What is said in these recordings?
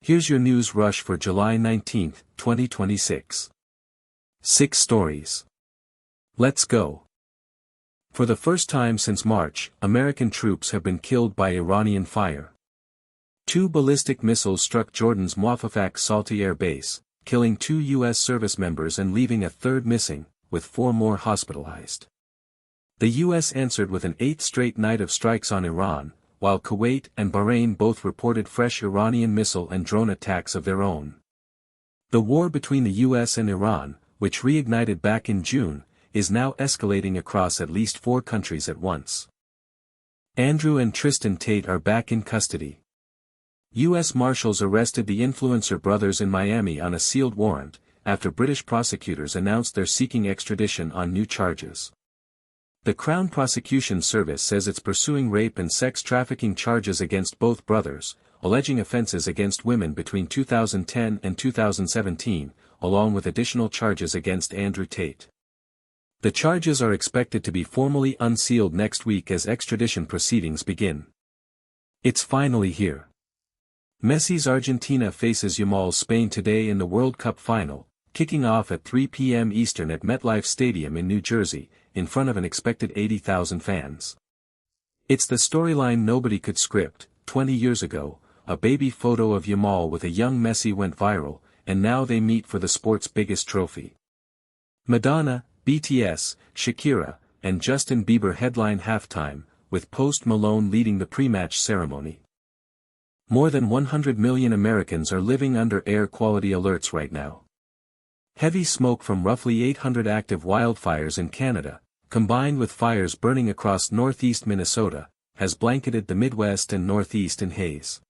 Here's your news rush for July 19, 2026. 6 stories. Let's go. For the first time since March, American troops have been killed by Iranian fire. 2 ballistic missiles struck Jordan's Muwaffaq Salti Air Base, killing 2 U.S. service members and leaving a third missing, with 4 more hospitalized. The U.S. answered with an 8th straight night of strikes on Iran, while Kuwait and Bahrain both reported fresh Iranian missile and drone attacks of their own. The war between the U.S. and Iran, which reignited back in June, is now escalating across at least 4 countries at once. Andrew and Tristan Tate are back in custody. U.S. Marshals arrested the influencer brothers in Miami on a sealed warrant, after British prosecutors announced they're seeking extradition on new charges. The Crown Prosecution Service says it's pursuing rape and sex trafficking charges against both brothers, alleging offenses against women between 2010 and 2017, along with additional charges against Andrew Tate. The charges are expected to be formally unsealed next week as extradition proceedings begin. It's finally here. Messi's Argentina faces Yamal's Spain today in the World Cup final, kicking off at 3 p.m. Eastern at MetLife Stadium in New Jersey, in front of an expected 80,000 fans. It's the storyline nobody could script. 20 years ago, a baby photo of Yamal with a young Messi went viral, and now they meet for the sport's biggest trophy. Madonna, BTS, Shakira, and Justin Bieber headline halftime, with Post Malone leading the pre-match ceremony. More than 100 million Americans are living under air quality alerts right now. Heavy smoke from roughly 800 active wildfires in Canada, combined with fires burning across northeast Minnesota, has blanketed the Midwest and Northeast in haze.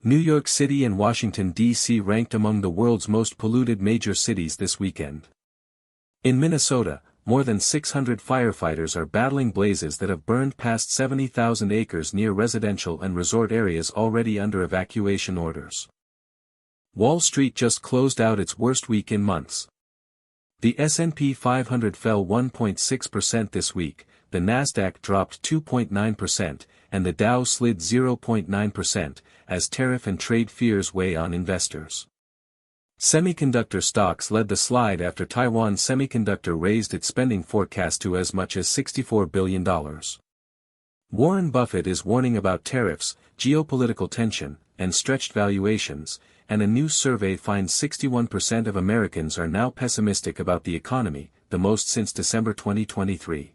New York City and Washington, D.C. ranked among the world's most polluted major cities this weekend. In Minnesota, more than 600 firefighters are battling blazes that have burned past 70,000 acres near residential and resort areas already under evacuation orders. Wall Street just closed out its worst week in months. The S&P 500 fell 1.6% this week, the Nasdaq dropped 2.9%, and the Dow slid 0.9%, as tariff and trade fears weigh on investors. Semiconductor stocks led the slide after Taiwan Semiconductor raised its spending forecast to as much as $64 billion. Warren Buffett is warning about tariffs, geopolitical tension, and stretched valuations, and a new survey finds 61% of Americans are now pessimistic about the economy, the most since December 2023.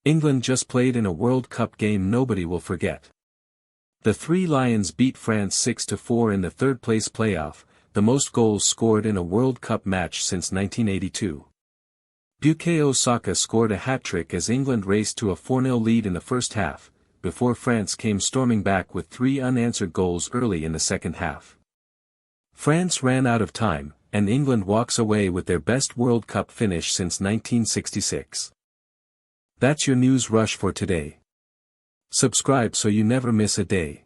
England just played in a World Cup game nobody will forget. The Three Lions beat France 6-4 in the third-place playoff, the most goals scored in a World Cup match since 1982. Bukayo Saka scored a hat-trick as England raced to a 4-0 lead in the first half, before France came storming back with 3 unanswered goals early in the second half. France ran out of time, and England walks away with their best World Cup finish since 1966. That's your news rush for today. Subscribe so you never miss a day.